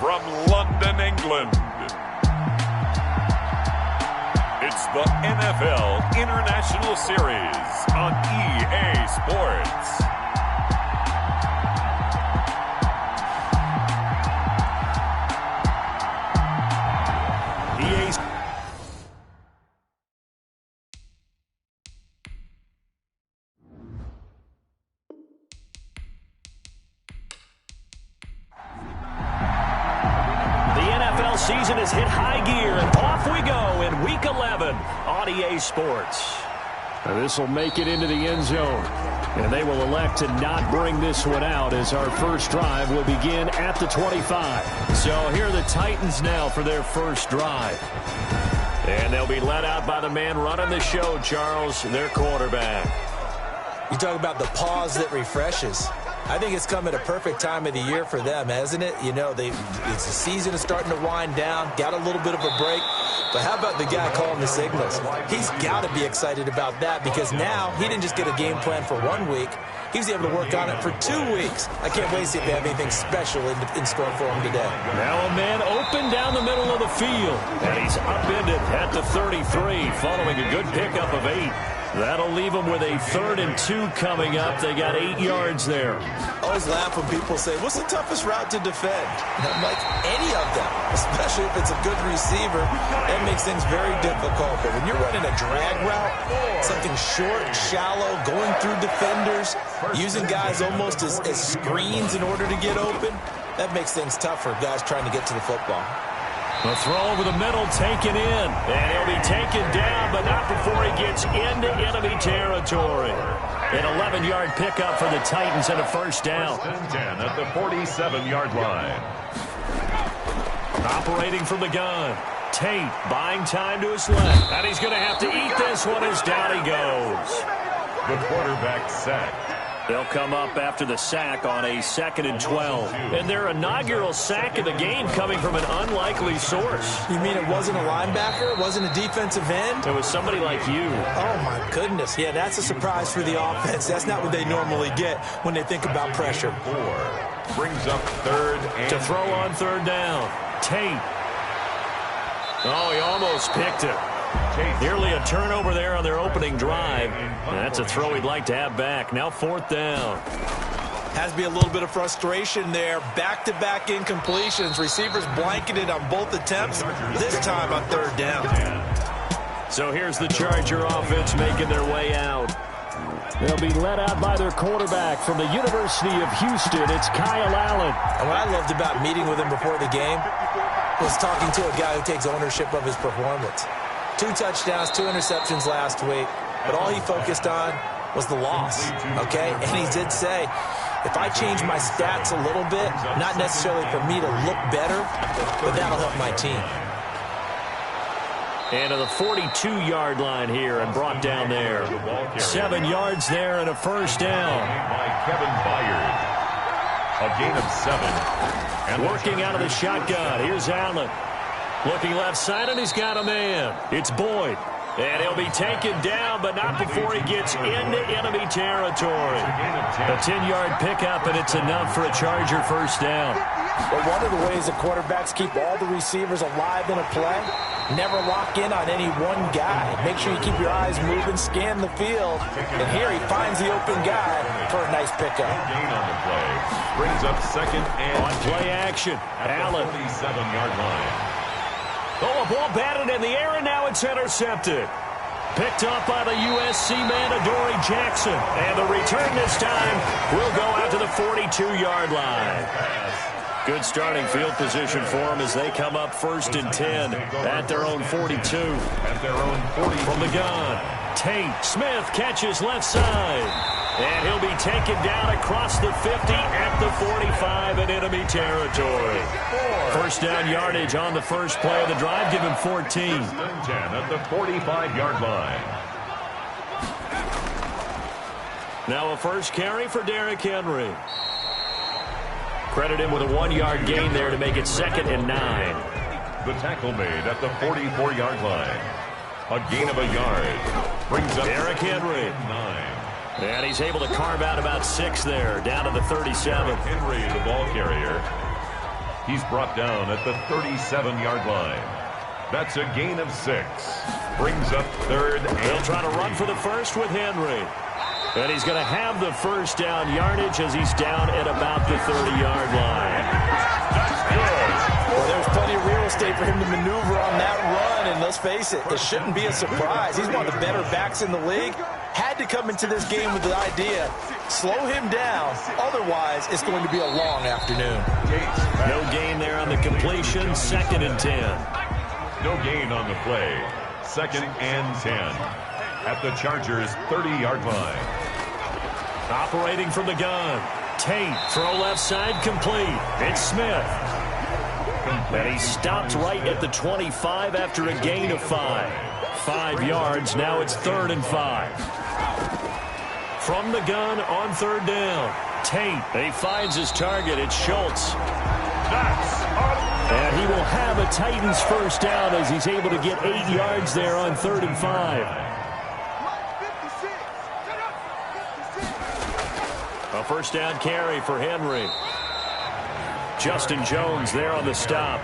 from London, England, it's the NFL International Series on EA Sports. Season has hit high gear, and off we go in Week 11 on EA Sports. This will make it into the end zone, and they will elect to not bring this one out as our first drive will begin at the 25. So here are the Titans now for their first drive. And they'll be led out by the man running the show, Charles, their quarterback. You talk about the pause that refreshes. I think it's come at a perfect time of the year for them, hasn't it? You know, the season is starting to wind down, got a little bit of a break. But how about the guy calling the signals? He's got to be excited about that because now he didn't just get a game plan for 1 week. He was able to work on it for 2 weeks. I can't wait to see if they have anything special in store for him today. Now a man open down the middle of the field. And he's upended at the 33 following a good pickup of 8. That'll leave them with a 3rd and 2 coming up. They got 8 yards there. I always laugh when people say, what's the toughest route to defend? And I'm like, any of them, especially if it's a good receiver. That makes things very difficult. But when you're running a drag route, something short, shallow, going through defenders, using guys almost as screens in order to get open, that makes things tough for guys trying to get to the football. The throw over the middle taken in. And he'll be taken down, but not before he gets into enemy territory. An 11-yard pickup for the Titans and a first down. 10 at the 47-yard line. Operating from the gun. Tate buying time to his left. And he's going to have to eat this one as down he goes. The quarterback sacked. They'll come up after the sack on a 2nd and 12. And their inaugural sack of the game coming from an unlikely source. You mean it wasn't a linebacker? It wasn't a defensive end? It was somebody like you. Oh, my goodness. Yeah, that's a surprise for the offense. That's not what they normally get when they think about pressure. 4 brings up 3rd and to throw on 3rd down. Tate. Oh, he almost picked it. Nearly a turnover there on their opening drive. And that's a throw he'd like to have back. Now 4th down. Has to be a little bit of frustration there. Back-to-back incompletions. Receivers blanketed on both attempts. This time on 3rd down. So here's the Charger offense making their way out. They'll be led out by their quarterback from the University of Houston. It's Kyle Allen. And what I loved about meeting with him before the game was talking to a guy who takes ownership of his performance. 2 touchdowns, 2 interceptions last week, but all he focused on was the loss, okay? And he did say, if I change my stats a little bit, not necessarily for me to look better, but that'll help my team. And to the 42-yard line here and brought down there. 7 yards there and a first down. By Kevin Byard. A gain of 7. And working out of the shotgun, here's Allen. Looking left side, and he's got a man. It's Boyd. And he'll be taken down, but not before he gets into enemy territory. A 10-yard pickup, and it's enough for a Charger first down. Well, one of the ways the quarterbacks keep all the receivers alive in a play, never lock in on any one guy. Make sure you keep your eyes moving, scan the field. And here he finds the open guy for a nice pickup. Gain on the play. Brings up 2nd and on play action. Allen. 47-yard line. Oh, a ball batted in the air, and now it's intercepted. Picked up by the USC man, Adoree Jackson. And the return this time will go out to the 42-yard line. Good starting field position for them as they come up 1st and 10 at their own 42. At their own 40. From the gun, Tate. Smith catches left side. And he'll be taken down across the 50 at the 45 in enemy territory. First down yardage on the first play of the drive. Give him 14. 10 at the 45-yard line. Now a first carry for Derrick Henry. Credit him with a 1-yard gain there to make it 2nd and 9. The tackle made at the 44-yard line. A gain of a yard. Brings up Derrick Henry. 9. And he's able to carve out about 6 there, down to the 37. Henry, the ball carrier. He's brought down at the 37-yard line. That's a gain of 6. Brings up third. They'll try to run for the first with Henry. And he's going to have the first down yardage as he's down at about the 30-yard line. That's good. Well, there's plenty of real estate for him to maneuver on that run, and let's face it, it shouldn't be a surprise. He's one of the better backs in the league. Had to come into this game with the idea, slow him down, otherwise it's going to be a long afternoon. No gain there on the completion, 2nd and 10. No gain on the play. 2nd and 10. At the Chargers' 30-yard line. Operating from the gun. Tate, throw left side, complete. It's Smith. And he stopped right at the 25 after a gain of 5. 5 yards, now it's 3rd and 5. From the gun on 3rd down. Tate, he finds his target. It's Schultz. And he will have a Titans first down as he's able to get 8 yards there on 3rd and 5. A first down carry for Henry. Justin Jones there on the stop.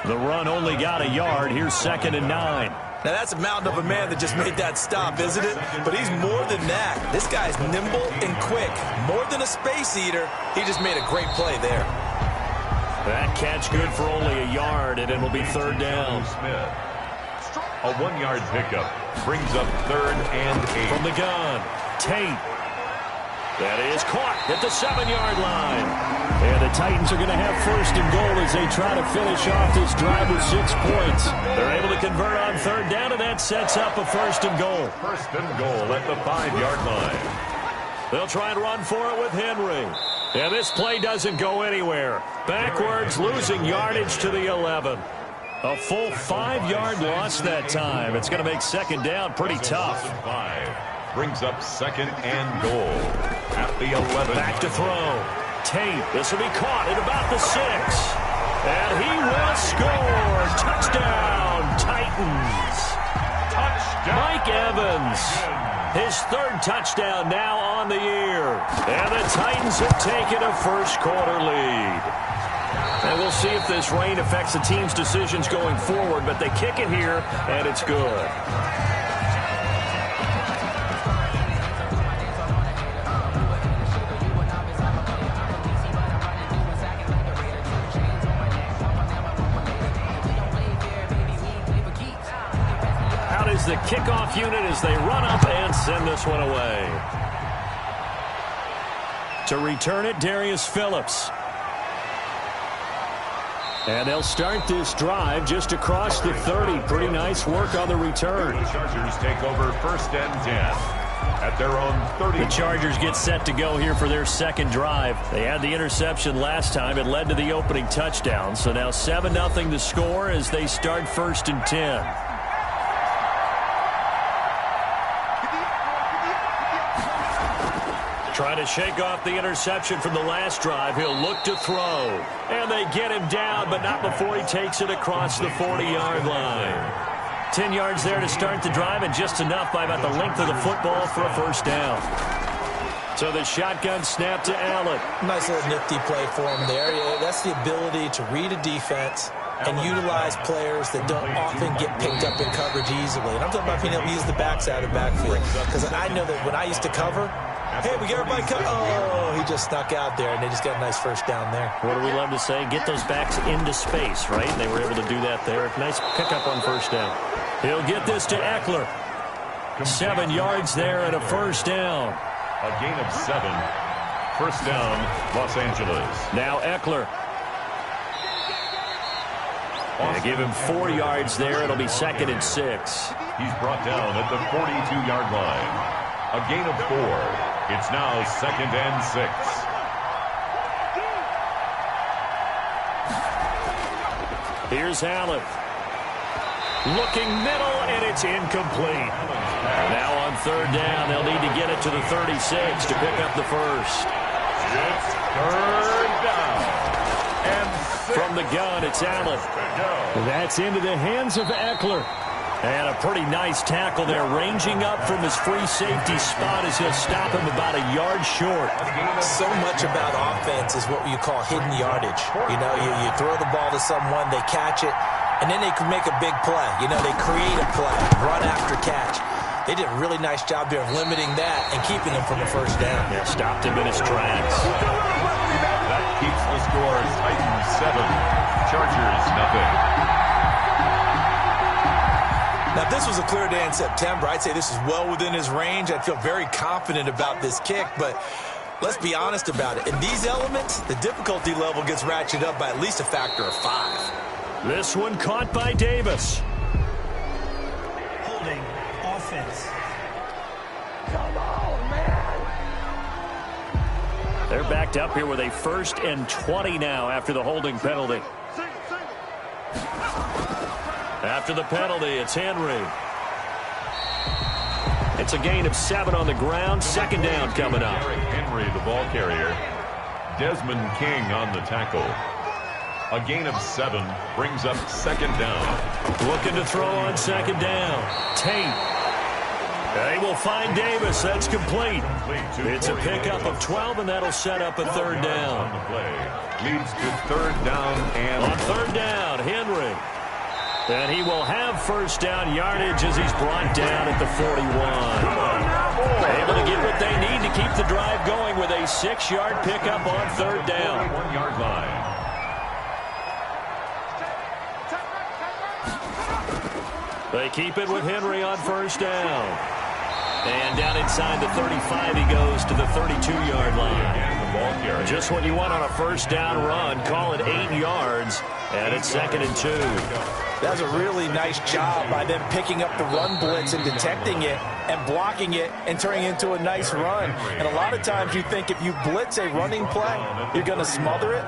The run only got a yard. Here's 2nd and 9. Now, that's a mountain of a man that just made that stop, isn't it? But he's more than that. This guy's nimble and quick. More than a space eater. He just made a great play there. That catch good for only a yard, and it'll be 3rd down. Smith. A 1-yard pickup brings up 3rd and 8. From the gun, Tate. That is caught at the 7-yard line. And the Titans are going to have 1st and goal as they try to finish off this drive with 6 points. They're able to convert on 3rd down, and that sets up a 1st and goal. 1st and goal at the 5-yard line. They'll try and run for it with Henry. And this play doesn't go anywhere. Backwards, losing yardage to the 11. A full 5-yard loss that time. It's going to make 2nd down pretty tough. 5 brings up 2nd and goal at the 11. Back to throw. Tate, this will be caught at about the 6. And he will score. Touchdown, Titans. Touchdown. Mike Evans. His 3rd touchdown now on the year. And the Titans have taken a first-quarter lead. And we'll see if this rain affects the team's decisions going forward, but they kick it here, and it's good. Out is the kickoff unit as they run up and send this one away. To return it, Darius Phillips. And they'll start this drive just across the 30. Pretty nice work on the return. The Chargers take over 1st and 10 at their own 30. The Chargers get set to go here for their 2nd drive. They had the interception last time. It led to the opening touchdown. So now 7-0 to score as they start 1st and 10. Trying to shake off the interception from the last drive. He'll look to throw. And they get him down, but not before he takes it across the 40-yard line. 10 yards there to start the drive, and just enough by about the length of the football for a first down. So the shotgun snap to Allen. Nice little nifty play for him there. Yeah, that's the ability to read a defense and utilize players that don't often get picked up in coverage easily. And I'm talking about being able to use the backside of the backfield. Because I know that when I used to cover, hey, we get everybody covered. Oh, he just snuck out there, and they just got a nice first down there. What do we love to say? Get those backs into space, right? And they were able to do that there. Nice pickup on first down. He'll get this to Eckler. 7 yards there and a first down. A gain of 7. First down, Los Angeles. Now Eckler. And give him 4 yards there. It'll be 2nd and 6. He's brought down at the 42-yard line. A gain of 4. It's now 2nd and 6. Here's Allen. Looking middle, and it's incomplete. Now on 3rd down, they'll need to get it to the 36 to pick up the first. It's 3rd down. And 6. From the gun, it's Allen. That's into the hands of Eckler. And a pretty nice tackle there, ranging up from his free safety spot as he'll stop him about a yard short. So much about offense is what you call hidden yardage. You know, you throw the ball to someone, they catch it, and then they can make a big play. You know, they create a play, run after catch. They did a really nice job there of limiting that and keeping him from a first down. Yeah, stopped him in his tracks. That keeps the score Titans 7, Chargers nothing. Now, if this was a clear day in September, I'd say this is well within his range. I'd feel very confident about this kick, but let's be honest about it. In these elements, the difficulty level gets ratcheted up by at least a factor of 5. This one caught by Davis. Holding offense. Come on, man. They're backed up here with a 1st and 20 now after the holding penalty. After the penalty, it's Henry. It's a gain of 7 on the ground. 2nd down coming up. Henry, the ball carrier. Desmond King on the tackle. A gain of 7 brings up 2nd down. Looking to throw on 2nd down. Tate. They will find Davis. That's complete. It's a pickup of 12, and that'll set up a 3rd down. On the play. Leads to 3rd down and on 3rd down, Henry. And he will have 1st down yardage as he's brought down at the 41. Able to get what they need to keep the drive going with a 6-yard pickup on 3rd down. 1-yard line. They keep it with Henry on 1st down. And down inside the 35, he goes to the 32-yard line. And the ball carrier. Just what you want on a 1st down run. Call it 8 yards. And it's 2nd and 2. That was a really nice job by them picking up the run blitz and detecting it and blocking it and turning it into a nice run. And a lot of times you think if you blitz a running play, you're going to smother it.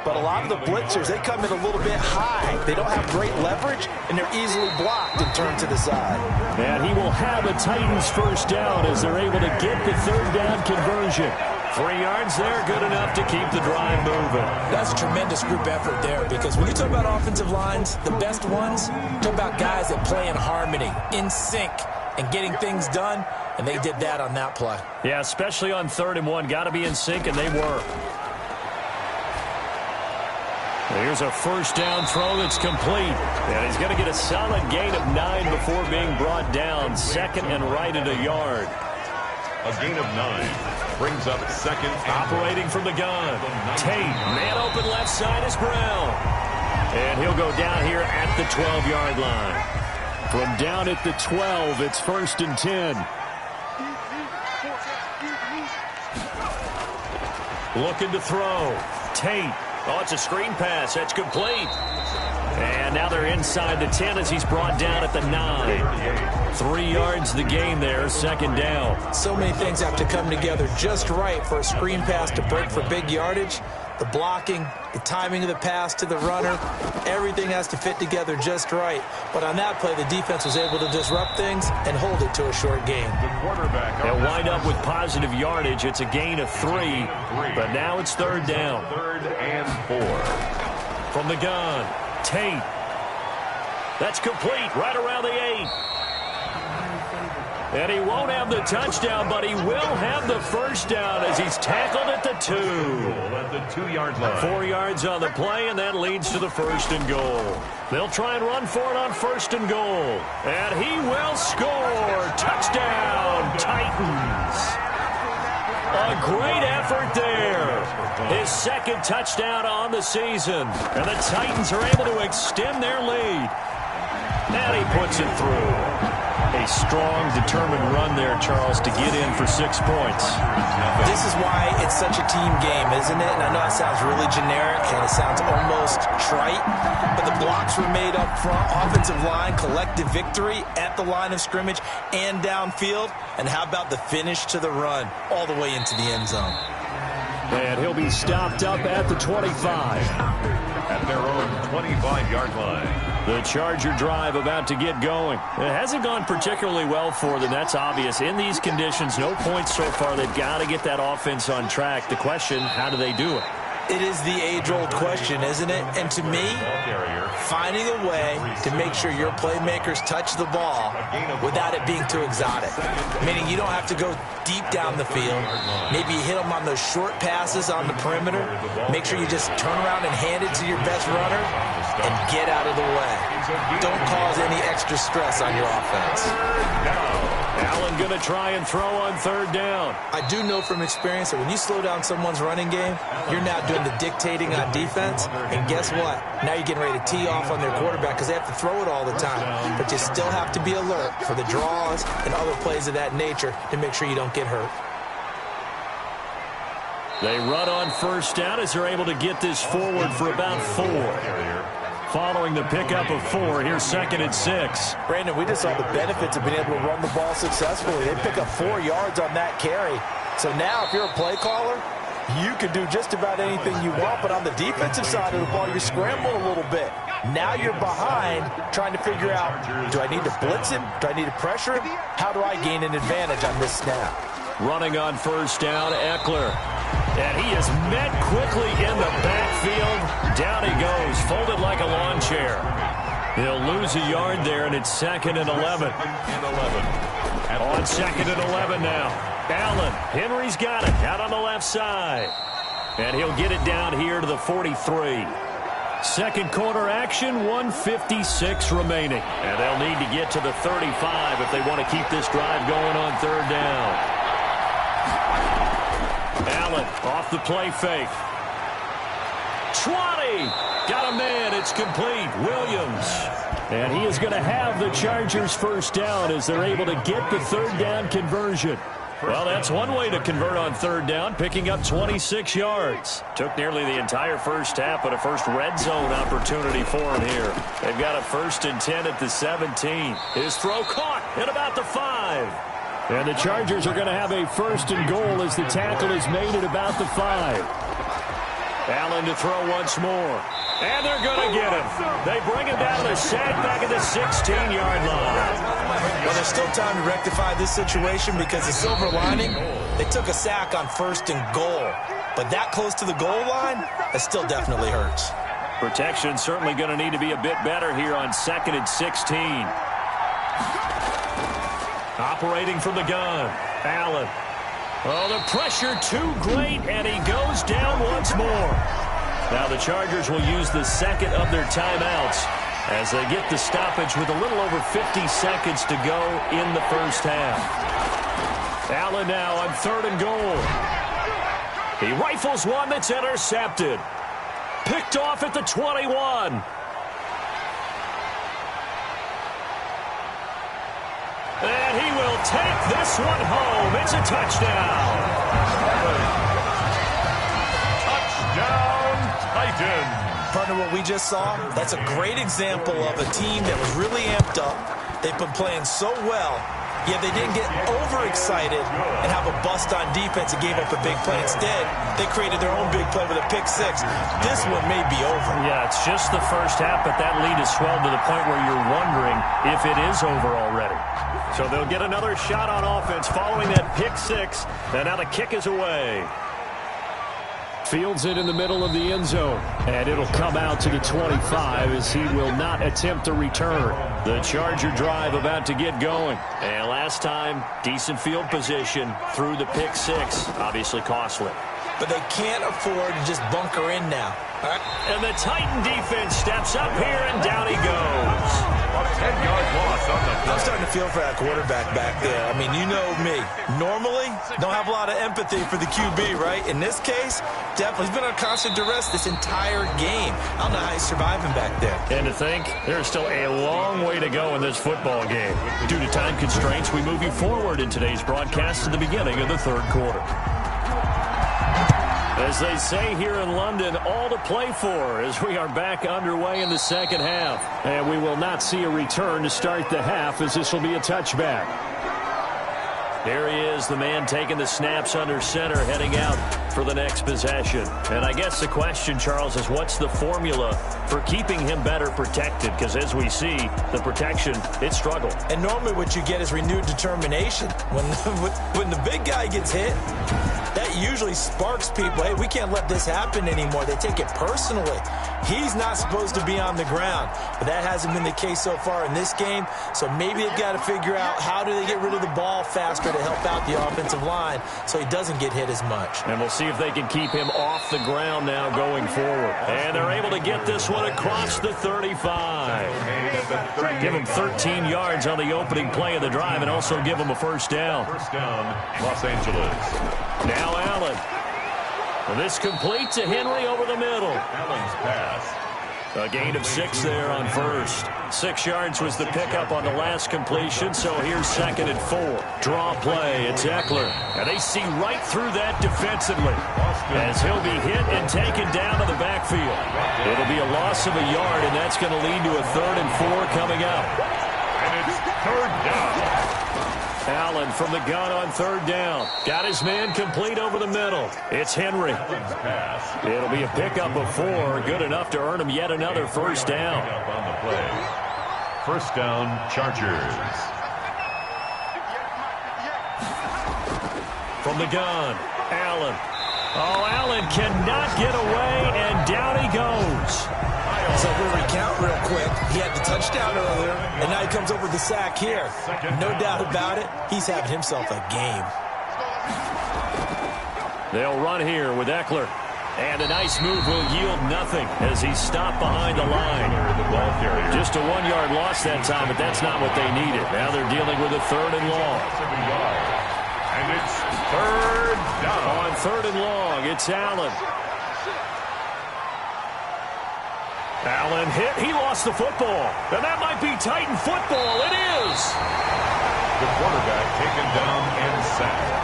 But a lot of the blitzers, they come in a little bit high. They don't have great leverage, and they're easily blocked and turned to the side. And he will have a Titans 1st down as they're able to get the 3rd down conversion. 3 yards there, good enough to keep the drive moving. That's a tremendous group effort there, because when you talk about offensive lines, the best ones, talk about guys that play in harmony, in sync, and getting things done, and they did that on that play. Yeah, especially on 3rd and 1. Got to be in sync, and they were. Here's a 1st down throw that's complete. And he's going to get a solid gain of 9 before being brought down. 2nd and right at a yard. A gain of 9 brings up 2nd. Operating from the gun. Tate, man open left side is Brown. And he'll go down here at the 12-yard line. From down at the 12, it's 1st and 10. Looking to throw. Tate. Oh, it's a screen pass. That's complete. And now they're inside the 10 as he's brought down at the 9. 3 yards the gain there, 2nd down. So many things have to come together just right for a screen pass to break for big yardage. The blocking, the timing of the pass to the runner, everything has to fit together just right. But on that play, the defense was able to disrupt things and hold it to a short gain. The quarterback. They'll wind up with positive yardage. It's a gain of 3, but now it's 3rd down. 3rd and 4. From the gun, Tate. That's complete right around the 8. And he won't have the touchdown, but he will have the 1st down as he's tackled at the 2. At the 2-yard line. 4 yards on the play, and that leads to the 1st and goal. They'll try and run for it on 1st and goal. And he will score. Touchdown, Titans. A great effort there. His 2nd touchdown on the season. And the Titans are able to extend their lead. And he puts it through. A strong, determined run there, Charles, to get in for 6 points. This is why it's such a team game, isn't it? And I know it sounds really generic and it sounds almost trite, but the blocks were made up front, offensive line, collective victory at the line of scrimmage and downfield. And how about the finish to the run all the way into the end zone? And he'll be stopped up at the 25. At their own 25-yard line. The Charger drive about to get going. It hasn't gone particularly well for them. That's obvious. In these conditions, no points so far. They've got to get that offense on track. The question, how do they do it? It is the age-old question, isn't it? And to me, finding a way to make sure your playmakers touch the ball without it being too exotic. Meaning you don't have to go deep down the field. Maybe you hit them on those short passes on the perimeter. Make sure you just turn around and hand it to your best runner and get out of the way. Don't cause any extra stress on your offense. Allen going to try and throw on third down. I do know from experience that when you slow down someone's running game, you're now doing the dictating on defense. And guess what? Now you're getting ready to tee off on their quarterback because they have to throw it all the time. But you still have to be alert for the draws and other plays of that nature to make sure you don't get hurt. They run on first down as they're able to get this forward for about 4. Following the pickup of 4, here's 2nd and 6. Brandon, we just saw the benefits of being able to run the ball successfully. They pick up 4 yards on that carry. So now if you're a play caller, you can do just about anything you want. But on the defensive side of the ball, you're scrambling a little bit. Now you're behind trying to figure out, do I need to blitz him? Do I need to pressure him? How do I gain an advantage on this snap? Running on first down, Eckler. And he is met quickly in the backfield. Down he goes, folded like a lawn chair. He'll lose a yard there, and it's 2nd and 11. On 2nd and 11 now. Allen, Henry's got it, out on the left side. And he'll get it down here to the 43. Second quarter action, 1:56 remaining. And they'll need to get to the 35 if they want to keep this drive going on third down. Allen off the play fake. 20. Got a man. It's complete. Williams. And he is going to have the Chargers first down as they're able to get the third down conversion. Well, that's one way to convert on third down, picking up 26 yards. Took nearly the entire first half, but a first red zone opportunity for him here. They've got a 1st and 10 at the 17. His throw caught at about the 5. And the Chargers are going to have a 1st and goal as the tackle is made at about the 5. Allen to throw once more. And they're going to get him. They bring him down to the sack back at the 16-yard line. Well, there's still time to rectify this situation because the silver lining, they took a sack on 1st and goal. But that close to the goal line, that still definitely hurts. Protection certainly going to need to be a bit better here on 2nd and 16. Operating from the gun, Allen. Oh, the pressure too great, and he goes down once more. Now the Chargers will use the second of their timeouts as they get the stoppage with a little over 50 seconds to go in the first half. Allen now on 3rd and goal. He rifles one that's intercepted. Picked off at the 21. And he will take this one home. It's a touchdown. Touchdown, Titans. Partner, what we just saw, that's a great example of a team that was really amped up. They've been playing so well, yet they didn't get overexcited and have a bust on defense and gave up a big play. Instead, they created their own big play with a pick 6. This one may be over. Yeah, it's just the first half, but that lead has swelled to the point where you're wondering if it is over already. So they'll get another shot on offense following that pick 6, and now the kick is away. Fields it in the middle of the end zone, and it'll come out to the 25 as he will not attempt a return. The Charger drive about to get going. And last time, decent field position through the pick 6, obviously costly. But they can't afford to just bunker in now. All right? And the Titan defense steps up here, and down he goes. A 10-yard loss on the play. I'm starting to feel for that quarterback back there. I mean, you know me. Normally, don't have a lot of empathy for the QB, right? In this case, definitely. He's been on constant duress this entire game. I don't know how he's surviving back there. And to think, there's still a long way to go in this football game. Due to time constraints, we move you forward in today's broadcast to the beginning of the third quarter. As they say here in London, all to play for as we are back underway in the second half. And we will not see a return to start the half as this will be a touchback. Here he is, the man taking the snaps under center, heading out for the next possession. And I guess the question, Charles, is what's the formula for keeping him better protected? Because as we see, the protection, it struggled. And normally what you get is renewed determination. When the big guy gets hit, that usually sparks people. Hey, we can't let this happen anymore. They take it personally. He's not supposed to be on the ground, but that hasn't been the case so far in this game. So maybe they've got to figure out how do they get rid of the ball faster to help out the offensive line so he doesn't get hit as much. And we'll see if they can keep him off the ground now going forward. And they're able to get this one across the 35. Give him 13 yards on the opening play of the drive and also give him a first down. First down, Los Angeles. Now Allen. And this complete to Henry over the middle. Allen's pass. A gain of 6 there on first. 6 yards was the pickup on the last completion, so here's 2nd and 4. Draw play, it's Eckler. And they see right through that defensively as he'll be hit and taken down to the backfield. It'll be a loss of a yard, and that's going to lead to a 3rd and 4 coming up. And it's 3rd down. Allen from the gun on 3rd down. Got his man complete over the middle. It's Henry. It'll be a pickup of 4. Good enough to earn him yet another first down. On the play. First down, Chargers. From the gun, Allen. Oh, Allen cannot get away, and down he goes. So we'll recount real quick. He had the touchdown earlier, and now he comes over with the sack here. No doubt about it, he's having himself a game. They'll run here with Eckler. And a nice move will yield nothing as he's stopped behind the line. Just a 1-yard loss that time, but that's not what they needed. Now they're dealing with a 3rd and long. And it's 3rd down. On 3rd and long, it's Allen. Allen hit. He lost the football. And that might be Titan football. It is. The quarterback taken down and sacked.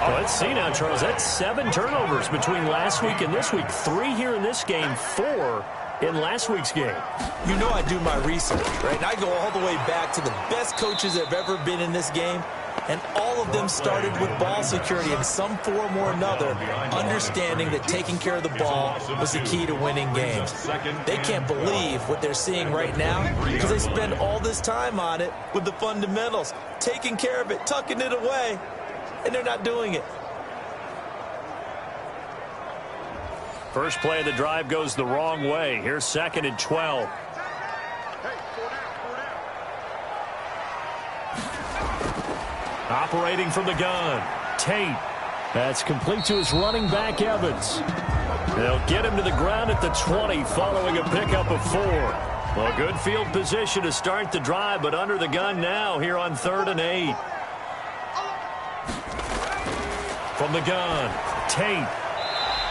Oh, let's see now, Charles. That's 7 turnovers between last week and this week. 3 here in this game, 4 in last week's game. You know I do my research, right? And I go all the way back to the best coaches that have ever been in this game. And all of them started with ball security in some form or another, understanding that taking care of the ball was the key to winning games. They can't believe what they're seeing right now because they spend all this time on it with the fundamentals, taking care of it, tucking it away, and they're not doing it. First play of the drive goes the wrong way. Here's 2nd and 12. Operating from the gun, Tate. That's complete to his running back, Evans. They'll get him to the ground at the 20 following a pickup of 4. Well, good field position to start the drive, but under the gun now here on 3rd and 8. From the gun, Tate.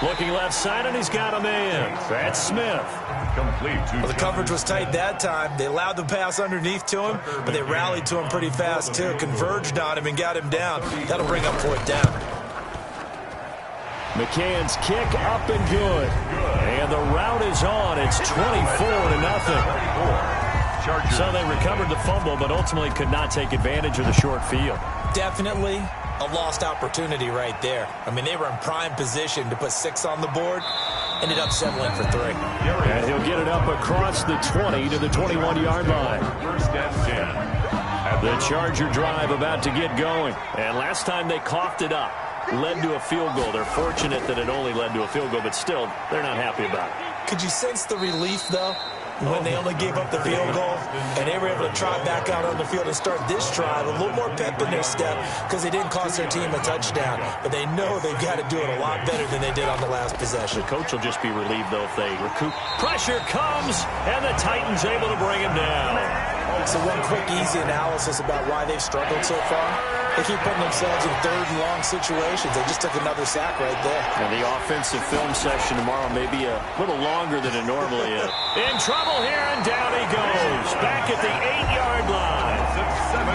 Looking left side, and he's got a man. That's Smith. Complete. Well, the coverage was tight that time. They allowed the pass underneath to him, but they rallied to him pretty fast, too. Converged on him and got him down. That'll bring up 4th down. McCann's kick up and good. And the route is on. It's 24-0. So they recovered the fumble, but ultimately could not take advantage of the short field. Definitely a lost opportunity right there. I mean, they were in prime position to put 6 on the board. Ended up settling for 3. And he'll get it up across the 20 to the 21-yard line. First and 10. The Charger drive about to get going. And last time they coughed it up, led to a field goal. They're fortunate that it only led to a field goal, but still, they're not happy about it. Could you sense the relief, though, when they only gave up the field goal and they were able to trot back out on the field and start this drive a little more pep in their step because they didn't cost their team a touchdown, but they know they've got to do it a lot better than they did on the last possession. The coach will just be relieved, though, if they recoup. Pressure comes, and the Titans able to bring him down. So one quick, easy analysis about why they've struggled so far. They keep putting themselves in 3rd and long situations. They just took another sack right there. And the offensive film session tomorrow may be a little longer than it normally is. In trouble here, and down he goes. Back at the 8-yard line.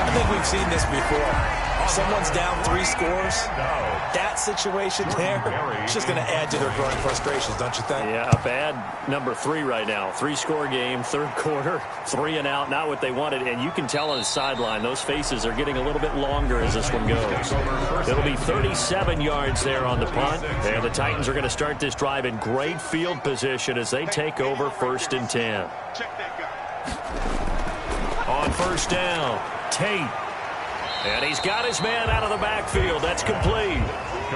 And think we've seen this before. Someone's down 3 scores. That situation there, it's just going to add to their growing frustrations, don't you think? Yeah, a bad number 3 right now. 3-score game, third quarter, 3 and out, not what they wanted. And you can tell on the sideline, those faces are getting a little bit longer as this one goes. It'll be 37 yards there on the punt. And the Titans are going to start this drive in great field position as they take over 1st and 10. On 1st down, Tate. And he's got his man out of the backfield. That's complete.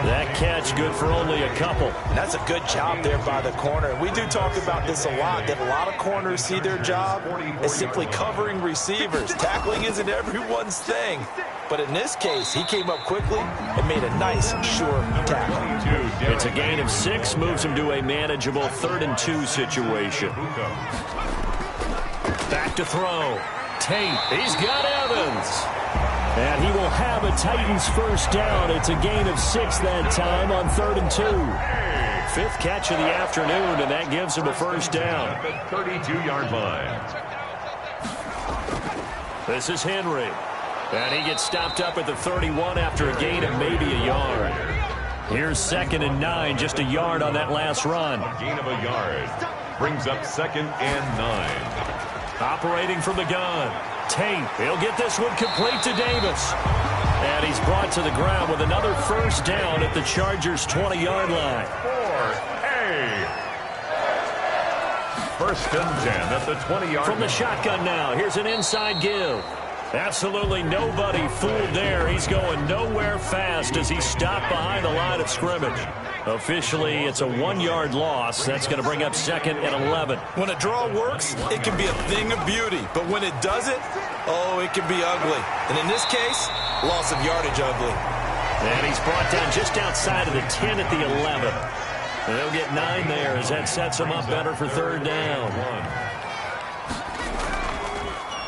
That catch good for only a couple. And that's a good job there by the corner. We do talk about this a lot, that a lot of corners see their job as simply covering receivers. Tackling isn't everyone's thing. But in this case, he came up quickly and made a nice, sure tackle. It's a gain of 6, moves him to a manageable 3rd and 2 situation. Back to throw. Tate, he's got Evans. And he will have a Titans first down. It's a gain of 6 that time on 3rd and 2. 5th catch of the afternoon, and that gives him a first down. At the 32-yard line. This is Henry. And he gets stopped up at the 31 after a gain of maybe a yard. Here's 2nd and 9, just a yard on that last run. A gain of a yard. Brings up 2nd and 9. Operating from the gun. Tate, he'll get this one complete to Davis. And he's brought to the ground with another first down at the Chargers' 20-yard line. 1st and 10 at the 20-yard line. From the shotgun now, here's an inside give. Absolutely nobody fooled there. He's going nowhere fast as he's stopped behind the line of scrimmage. Officially, it's a 1-yard loss. That's going to bring up 2nd and 11. When a draw works, it can be a thing of beauty. But when it doesn't, oh, it can be ugly. And in this case, loss of yardage ugly. And he's brought down just outside of the 10 at the 11. And they'll get 9 there as that sets him up better for 3rd down.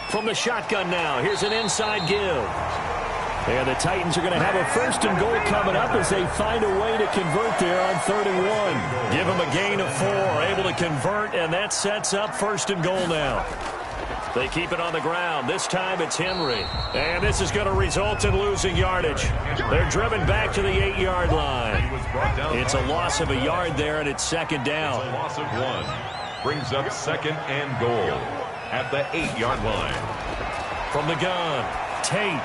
From the shotgun now, here's an inside give. And the Titans are going to have a 1st and goal coming up as they find a way to convert there on 3rd and 1. Give them a gain of 4, able to convert, and that sets up 1st and goal now. They keep it on the ground. This time it's Henry. And this is going to result in losing yardage. They're driven back to the 8-yard line. It's a loss of a yard there, and it's 2nd down. A loss of 1. Brings up 2nd and goal at the 8-yard line. From the gun, Tate.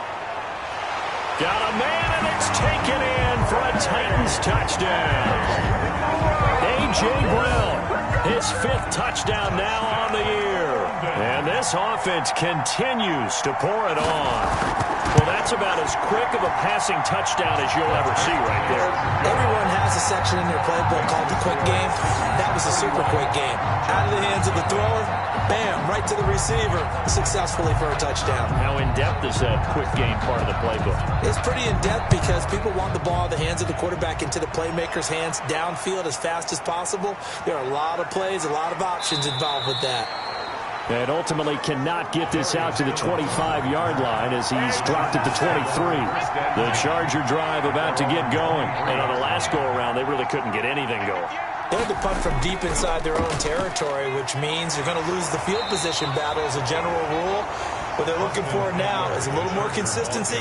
Got a man, and it's taken in for a Titans touchdown. A.J. Brown, his 5th touchdown now on the year. And this offense continues to pour it on. Well, that's about as quick of a passing touchdown as you'll ever see right there. Everyone has a section in their playbook called the quick game. That was a super quick game. Out of the hands of the thrower, bam, right to the receiver, successfully for a touchdown. How in-depth is that quick game part of the playbook? It's pretty in-depth because people want the ball in the hands of the quarterback into the playmaker's hands downfield as fast as possible. There are a lot of plays, a lot of options involved with that. And ultimately cannot get this out to the 25-yard line as he's dropped at the 23. The Charger drive about to get going. And on the last go-around, they really couldn't get anything going. They had to punt from deep inside their own territory, which means you're going to lose the field position battle as a general rule. What they're looking for now is a little more consistency,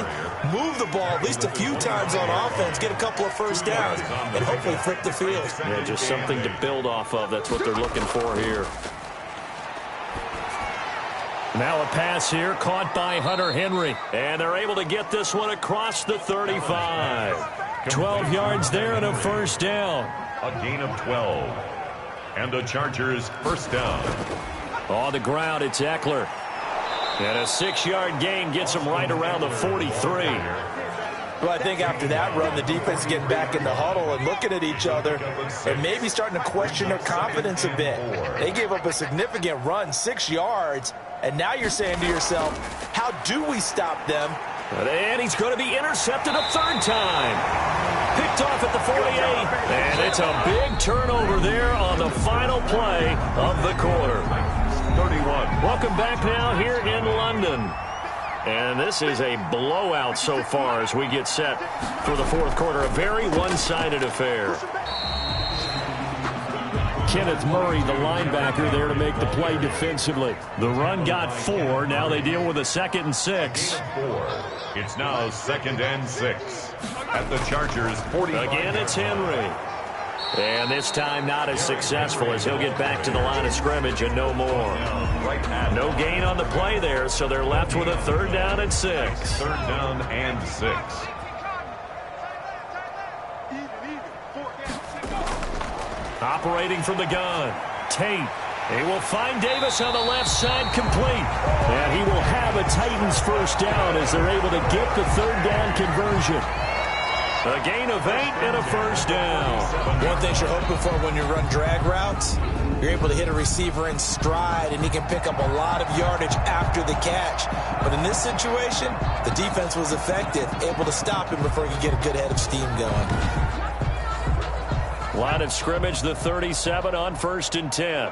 move the ball at least a few times on offense, get a couple of first downs, and hopefully flip the field. Yeah, just something to build off of. That's what they're looking for here. Now a pass here caught by Hunter Henry. And they're able to get this one across the 35. 12 yards there and a first down. A gain of 12. And the Chargers first down. On the ground, it's Eckler. And a 6-yard gain gets him right around the 43. Well, I think after that run, the defense getting back in the huddle and looking at each other and maybe starting to question their confidence a bit. They gave up a significant run, 6 yards, and now you're saying to yourself, how do we stop them? And he's going to be intercepted a 3rd time. Picked off at the 48. And it's a big turnover there on the final play of the quarter. 31. Welcome back now here in London. And this is a blowout so far as we get set for the 4th quarter. A very one-sided affair. Kenneth Murray, the linebacker, there to make the play defensively. The run got 4. Now they deal with a 2nd and 6. It's now 2nd and 6 at the Chargers 40. Again, it's Henry. And this time not as successful as he'll get back to the line of scrimmage and no more. No gain on the play there, so they're left with a 3rd down and 6. 3rd down and 6. Operating from the gun, Tate. He will find Davis on the left side, complete. And he will have a Titans 1st down as they're able to get the 3rd down conversion. A gain of 8 and a 1st down. One thing you're hoping for when you run drag routes, you're able to hit a receiver in stride, and he can pick up a lot of yardage after the catch. But in this situation, the defense was effective, able to stop him before he could get a good head of steam going. Line of scrimmage, the 37 on 1st and 10.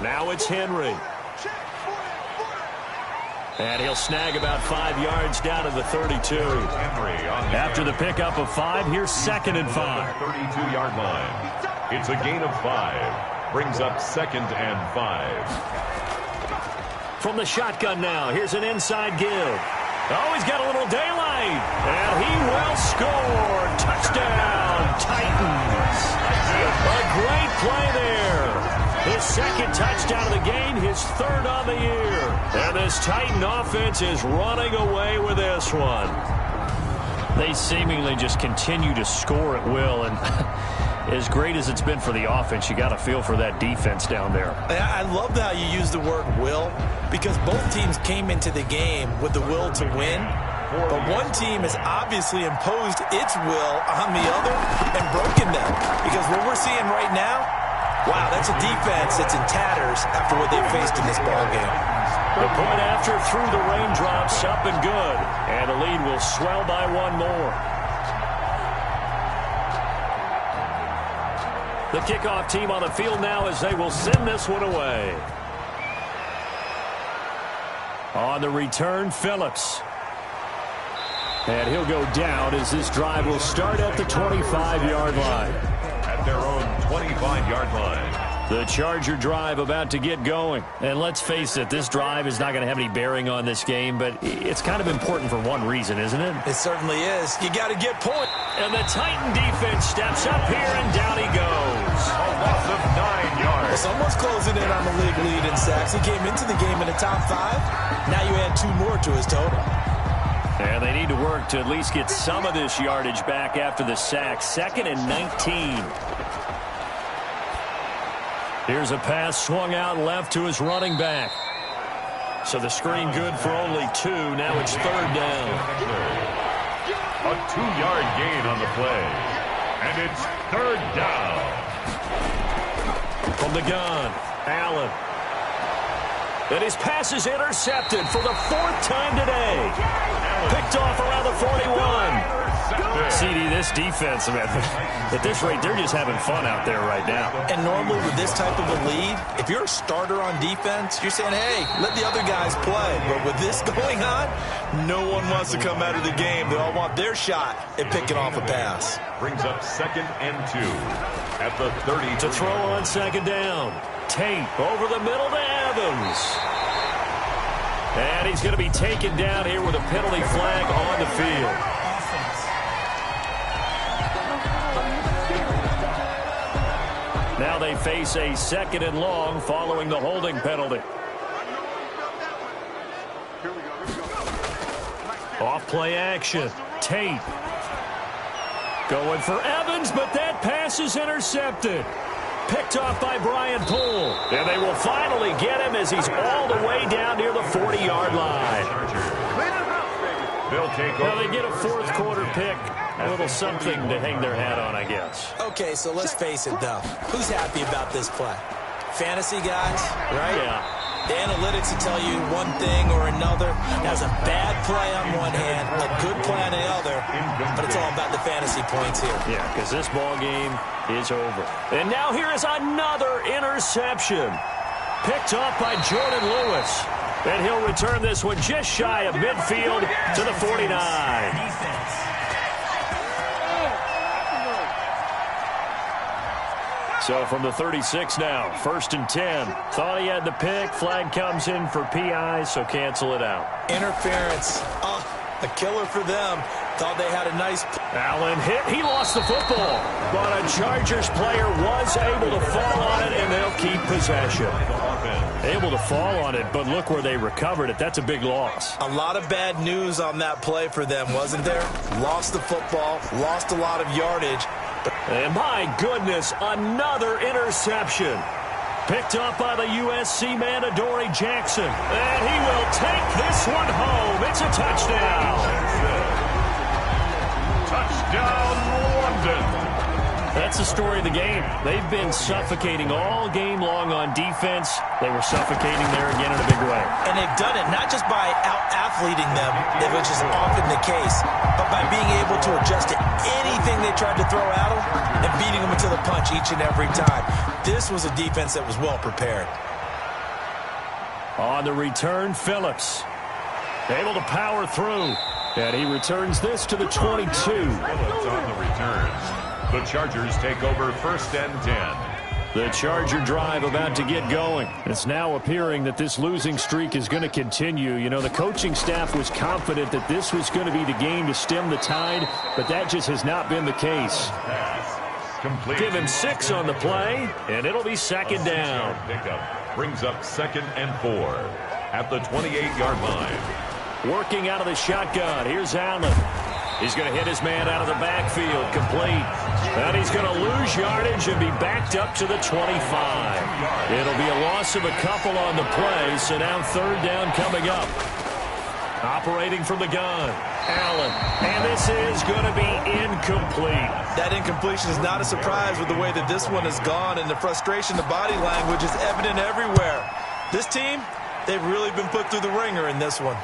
Now it's Henry. And he'll snag about 5 yards down to the 32. After the pickup of 5, here's 2nd and 5. 32-yard line. It's a gain of 5. Brings up 2nd and 5. From the shotgun now, here's an inside give. Oh, he's got a little daylight. And he will score. Touchdown, Titans. A great play there. His 2nd touchdown of the game, his 3rd on the year. And this Titan offense is running away with this one. They seemingly just continue to score at will. And as great as it's been for the offense, you got to feel for that defense down there. I love how you use the word will, because both teams came into the game with the will to win. But one team has obviously imposed its will on the other and broken them. Because what we're seeing right now, wow, that's a defense that's in tatters after what they've faced in this ballgame. The point after through the raindrops, up and good. And the lead will swell by 1 more. The kickoff team on the field now as they will send this one away. On the return, Phillips. And he'll go down as this drive will start at the 25-yard line. At their own 25-yard line. The Charger drive about to get going. And let's face it, this drive is not going to have any bearing on this game, but it's kind of important for one reason, isn't it? It certainly is. You got to get points. And the Titan defense steps up here, and down he goes. A loss of 9 yards. Well, someone's closing in on the league lead in sacks. He came into the game in the top 5. Now you add 2 more to his total. And they need to work to at least get some of this yardage back after the sack. 2nd and 19. Here's a pass swung out left to his running back. So the screen good for only 2. Now it's 3rd down. A 2-yard gain on the play. And it's 3rd down. From the gun, Allen. And his pass is intercepted for the 4th time today. Picked off around the 41. CD, this defense, man, at this rate, they're just having fun out there right now. And normally with this type of a lead, if you're a starter on defense, you're saying, hey, let the other guys play. But with this going on, no one wants to come out of the game. They all want their shot at picking off a pass. Brings up 2nd and 2 at the 30. To throw on 2nd down. Tate over the middle to Evans. And he's going to be taken down here with a penalty flag on the field. Now they face a 2nd and long following the holding penalty. Off play action. Tate. Going for Evans, but that pass is intercepted. Picked off by Brian Poole. And they will finally get him as he's all the way down near the 40-yard line. They'll take over. Now they get a 4th quarter pick. A little something to hang their hat on, I guess. Okay, so let's face it, though. Who's happy about this play? Fantasy guys, right? Yeah. The analytics will tell you one thing or another. That's a bad play on one hand, a good play on the other, but it's all about the fantasy points here. Yeah, because this ball game is over. And now here is another interception. Picked off by Jordan Lewis. And he'll return this one just shy of midfield to the 49. So from the 36 now, 1st and 10. Thought he had the pick. Flag comes in for PI, so cancel it out. Interference. A killer for them. Thought they had a nice... Allen hit. He lost the football. But a Chargers player was able to fall on it, and they'll keep possession. Able to fall on it, but look where they recovered it. That's a big loss. A lot of bad news on that play for them, wasn't there? Lost the football, lost a lot of yardage. And my goodness, another interception. Picked up by the USC man, Adoree Jackson. And he will take this one home. It's a touchdown. Touchdown, London. That's the story of the game. They've been suffocating all game long on defense. They were suffocating there again in a big way. And they've done it not just by out-athleting them, which is often the case, but by being able to adjust to anything they tried to throw at them and beating them to the punch each and every time. This was a defense that was well prepared. On the return, Phillips. Able to power through. And he returns this to the 22. Phillips on the return. The Chargers take over 1st and 10. The Charger drive about to get going. It's now appearing that this losing streak is going to continue. You know, the coaching staff was confident that this was going to be the game to stem the tide, but that just has not been the case. Complete. Give him 6 on the play, and it'll be 2nd down. Pickup brings up 2nd and 4 at the 28-yard line. Working out of the shotgun. Here's Allen. He's going to hit his man out of the backfield. Complete. And he's going to lose yardage and be backed up to the 25. It'll be a loss of a couple on the play, so now 3rd down coming up. Operating from the gun. Allen. And this is going to be incomplete. That incompletion is not a surprise with the way that this one has gone, and the frustration, the body language is evident everywhere. This team, they've really been put through the ringer in this one.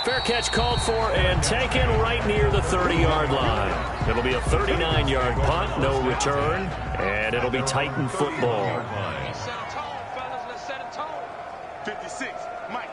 Fair catch called for and taken right near the 30-yard line. It'll be a 39-yard punt, no return, and it'll be Titan football. 56, Mike.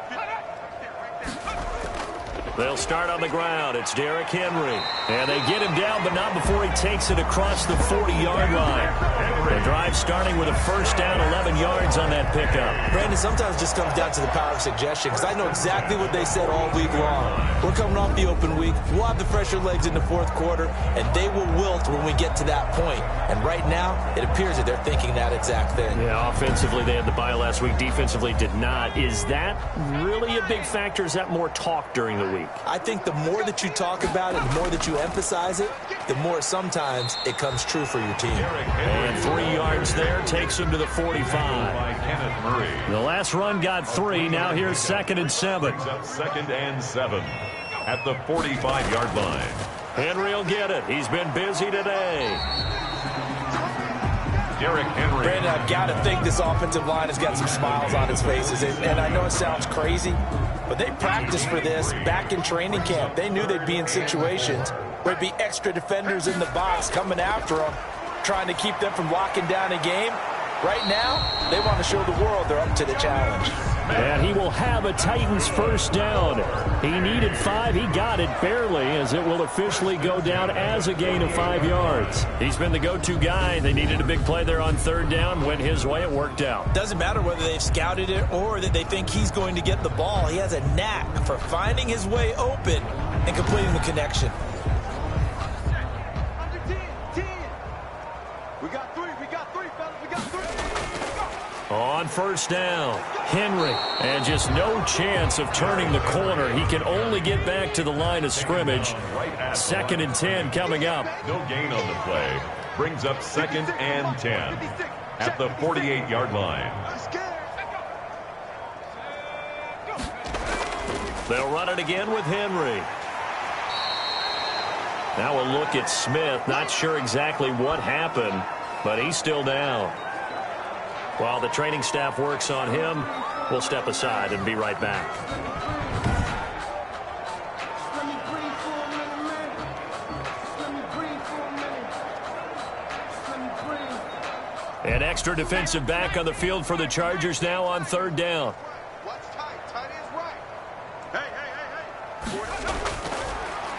They'll start on the ground. It's Derrick Henry. And they get him down, but not before he takes it across the 40-yard line. The drive starting with a 1st down, 11 yards on that pickup. Brandon, sometimes it just comes down to the power of suggestion, because I know exactly what they said all week long. We're coming off the open week. We'll have the fresher legs in the 4th quarter, and they will wilt when we get to that point. And right now, it appears that they're thinking that exact thing. Yeah, offensively, they had the bye last week. Defensively, did not. Is that really a big factor? Is that more talk during the week? I think the more that you talk about it, the more that you emphasize it, the more sometimes it comes true for your team. And 3 yards there takes him to the 45. By Kenneth Murray. The last run got 3. Now here's 2nd and 7. Brings up 2nd and 7 at the 45-yard line. Henry will get it. He's been busy today. Derrick Henry. Brandon, I've got to think this offensive line has got some smiles on its faces. And I know it sounds crazy, but they practiced for this back in training camp. They knew they'd be in situations where there'd be extra defenders in the box coming after them, trying to keep them from locking down a game. Right now, they want to show the world they're up to the challenge. And he will have a Titans 1st down. He needed 5. He got it barely, as it will officially go down as a gain of 5 yards. He's been the go-to guy. They needed a big play there on 3rd down. Went his way. It worked out. Doesn't matter whether they've scouted it or that they think he's going to get the ball. He has a knack for finding his way open and completing the connection. On 1st down, Henry, and just no chance of turning the corner. He can only get back to the line of scrimmage. 2nd and 10 coming up. No gain on the play. Brings up 2nd and 10 at the 48-yard line. They'll run it again with Henry. Now a look at Smith. Not sure exactly what happened, but he's still down. While the training staff works on him, we'll step aside and be right back. An extra defensive back on the field for the Chargers now on 3rd down.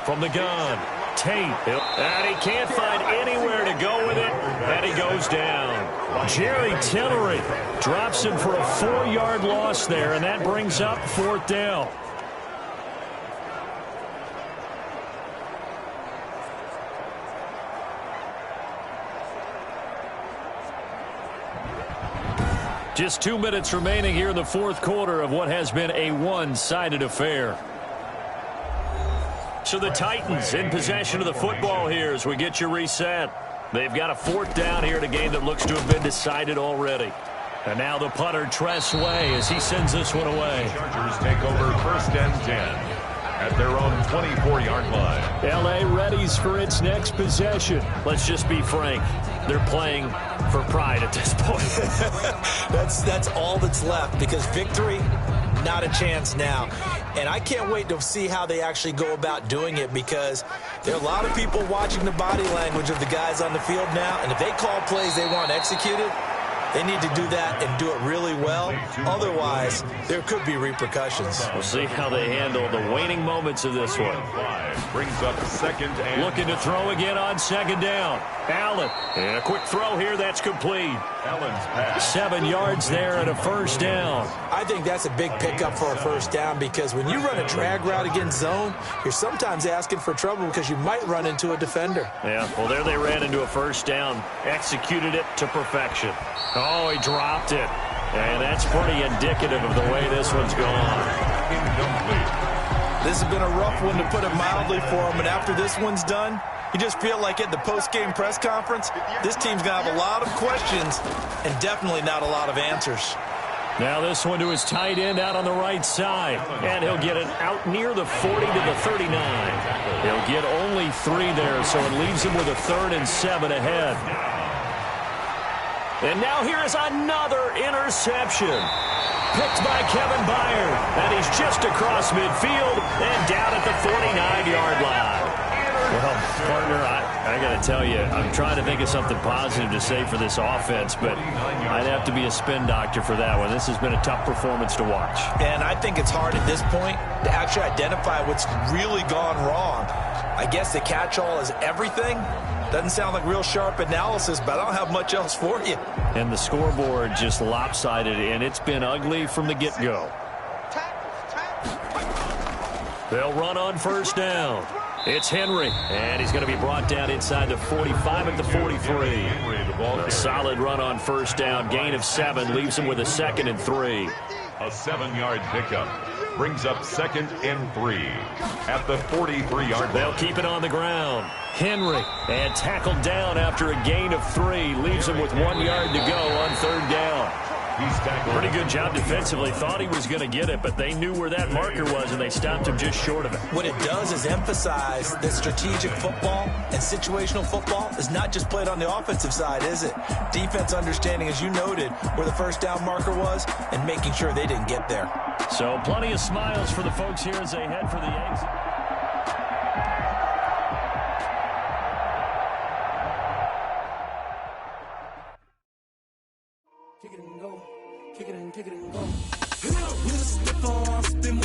From the gun, Tate. And he can't find anywhere to go with it, and he goes down. Jerry Tillery drops him for a 4-yard loss there, and that brings up 4th down. Just 2 minutes remaining here in the 4th quarter of what has been a one-sided affair. So the Titans in possession of the football here as we get you reset. They've got a 4th down here in a game that looks to have been decided already. And now the punter, Tress Way, as he sends this one away. Chargers take over 1st and 10 at their own 24-yard line. L.A. readies for its next possession. Let's just be frank. They're playing for pride at this point. That's all that's left, because victory, not a chance now. And I can't wait to see how they actually go about doing it, because there are a lot of people watching the body language of the guys on the field now, and if they call plays they want executed, they need to do that and do it really well. Otherwise, there could be repercussions. We'll see how they handle the waning moments of this one. Brings up 2nd and... Looking to throw again on 2nd down. Allen. And a quick throw here. That's complete. Allen's pass. 7 yards there and a 1st down. I think that's a big pickup for a 1st down, because when you run a drag route against zone, you're sometimes asking for trouble because you might run into a defender. Yeah, well, there they ran into a 1st down. Executed it to perfection. Oh, he dropped it. And that's pretty indicative of the way this one's gone. Incomplete. This has been a rough one, to put it mildly, for him. And after this one's done, you just feel like at the post-game press conference, this team's going to have a lot of questions and definitely not a lot of answers. Now this one to his tight end out on the right side. And he'll get it out near the 40 to the 39. He'll get only 3 there, so it leaves him with a 3rd and 7 ahead. And now here is another interception. Picked by Kevin Byard. And he's just across midfield and down at the 49-yard line. Well, partner, I got to tell you, I'm trying to think of something positive to say for this offense, but I'd have to be a spin doctor for that one. This has been a tough performance to watch. And I think it's hard at this point to actually identify what's really gone wrong. I guess the catch-all is everything. Doesn't sound like real sharp analysis, but I don't have much else for you. And the scoreboard just lopsided, and it's been ugly from the get-go. They'll run on 1st down. It's Henry, and he's going to be brought down inside the 45 at the 43. A solid run on 1st down. Gain of 7 leaves him with a 2nd and 3. A 7-yard pickup brings up 2nd and 3 at the 43-yard line. They'll keep it on the ground. Henry, and tackled down after a gain of 3. Leaves him with 1 yard to go on 3rd down. He's tackled. Pretty good job defensively. Thought he was going to get it, but they knew where that marker was, and they stopped him just short of it. What it does is emphasize that strategic football and situational football is not just played on the offensive side, is it? Defense understanding, as you noted, where the 1st down marker was and making sure they didn't get there. So plenty of smiles for the folks here as they head for the exit. Kick it and go. Kick it and go. With a stiff arm, spin